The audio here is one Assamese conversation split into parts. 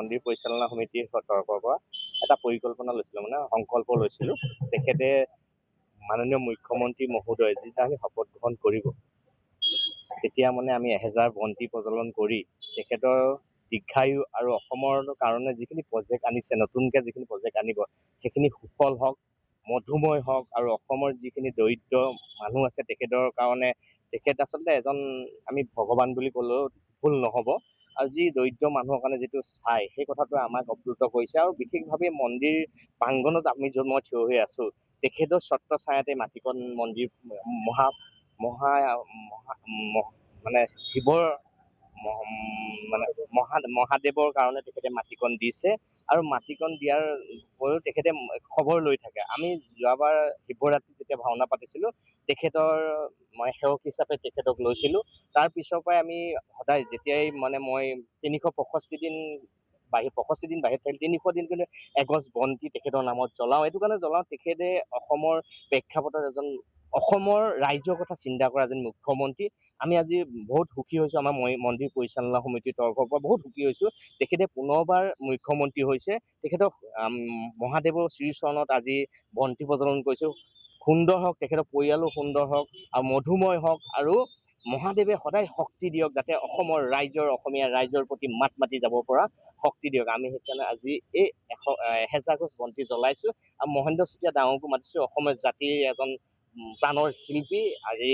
মন্দিৰ পৰিচালনা সমিতিৰ তৰফৰ পৰা এটা পৰিকল্পনা লৈছিলোঁ, মানে সংকল্প লৈছিলোঁ। তেখেতে মাননীয় মুখ্যমন্ত্ৰী মহোদয় যেতিয়া আমি শপত গ্ৰহণ কৰিব, তেতিয়া মানে আমি 1000 বন্তি প্ৰজ্বলন কৰি তেখেতৰ দীৰ্ঘায়ু আৰু অসমৰ কাৰণে যিখিনি প্ৰজেক্ট আনিছে, নতুনকৈ যিখিনি প্ৰজেক্ট আনিব, সেইখিনি সুফল হওক, মধুময় হওক, আৰু অসমৰ যিখিনি দৰিদ্ৰ মানুহ আছে তেখেতৰ কাৰণে, তেখেত আচলতে এজন আমি ভগৱান বুলি ক'লেও ভুল নহ'ব। আৰু যি দৰিদ্ৰ মানুহৰ কাৰণে যিটো চাই, সেই কথাটোৱে আমাক অপ্লুত কৰিছে। আৰু বিশেষভাৱে মন্দিৰ প্ৰাংগণত আমি য'ত মই থিয় হৈ আছোঁ, তেখেতৰ ছত্ৰ ছায়াতে মাটিকণ মন্দিৰ মানে শিৱৰ মানে মহাদেৱৰ কাৰণে তেখেতে মাটিকণ দিছে। আৰু মাটিকণ দিয়াৰ উপৰিও তেখেতে খবৰ লৈ থাকে। আমি যোৱাবাৰ শিৱৰাত্ৰি যেতিয়া ভাওনা পাতিছিলোঁ, তেখেতৰ মই সেৱক হিচাপে তেখেতক লৈছিলোঁ। তাৰ পিছৰ পৰাই আমি সদায় যেতিয়াই মানে মই 365 দিন বাহিৰত থাকিল, 300 দিন কিন্তু এগছ বন্তি তেখেতৰ নামত জ্বলাওঁ। এইটো কাৰণে জ্বলাওঁ, তেখেতে অসমৰ প্ৰেক্ষাপটত এজন অসমৰ ৰাইজৰ কথা চিন্তা কৰা এজন মুখ্যমন্ত্ৰী। আমি আজি বহুত সুখী হৈছোঁ, আমাৰ মন্দিৰ পৰিচালনা সমিতিৰ তৰফৰ পৰা বহুত সুখী হৈছোঁ। তেখেতে পুনৰবাৰ মুখ্যমন্ত্ৰী হৈছে। তেখেতক মহাদেৱৰ শ্ৰীচৰণত আজি বন্তি প্ৰজ্বলন কৰিছোঁ। সুন্দৰ হওক, তেখেতৰ পৰিয়ালো সুন্দৰ হওক আৰু মধুময় হওক, আৰু মহাদেৱে সদায় শক্তি দিয়ক, যাতে অসমৰ অসমীয়া ৰাইজৰ প্ৰতি মাত মাতি যাব পৰা শক্তি দিয়ক। আমি সেইকাৰণে আজি এই 1000 গছ বন্তি জ্বলাইছোঁ। আৰু মহেন্দ্ৰ চুতীয়া ডাঙৰকো মাতিছোঁ, অসমৰ জাতিৰ এজন প্ৰাণৰ শিল্পী। আজি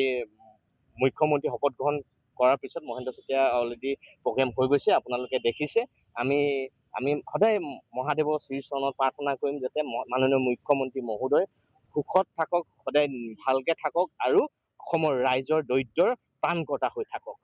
মুখ্যমন্ত্ৰী শপত গ্ৰহণ কৰাৰ পিছত মহেন্দ্ৰ চুতীয়া অলৰেডি প্ৰগ্ৰেম হৈ গৈছে, আপোনালোকে দেখিছে। আমি সদায় মহাদেৱৰ শ্ৰীচৰণত প্ৰাৰ্থনা কৰিম, যাতে মাননীয় মুখ্যমন্ত্ৰী মহোদয় সুখত থাকক, সদায় ভালকে থাকক, আৰু অসমৰ ৰাইজৰ দৰিদ্ৰৰ প্ৰাণ কৰ্তা হৈ থাকক।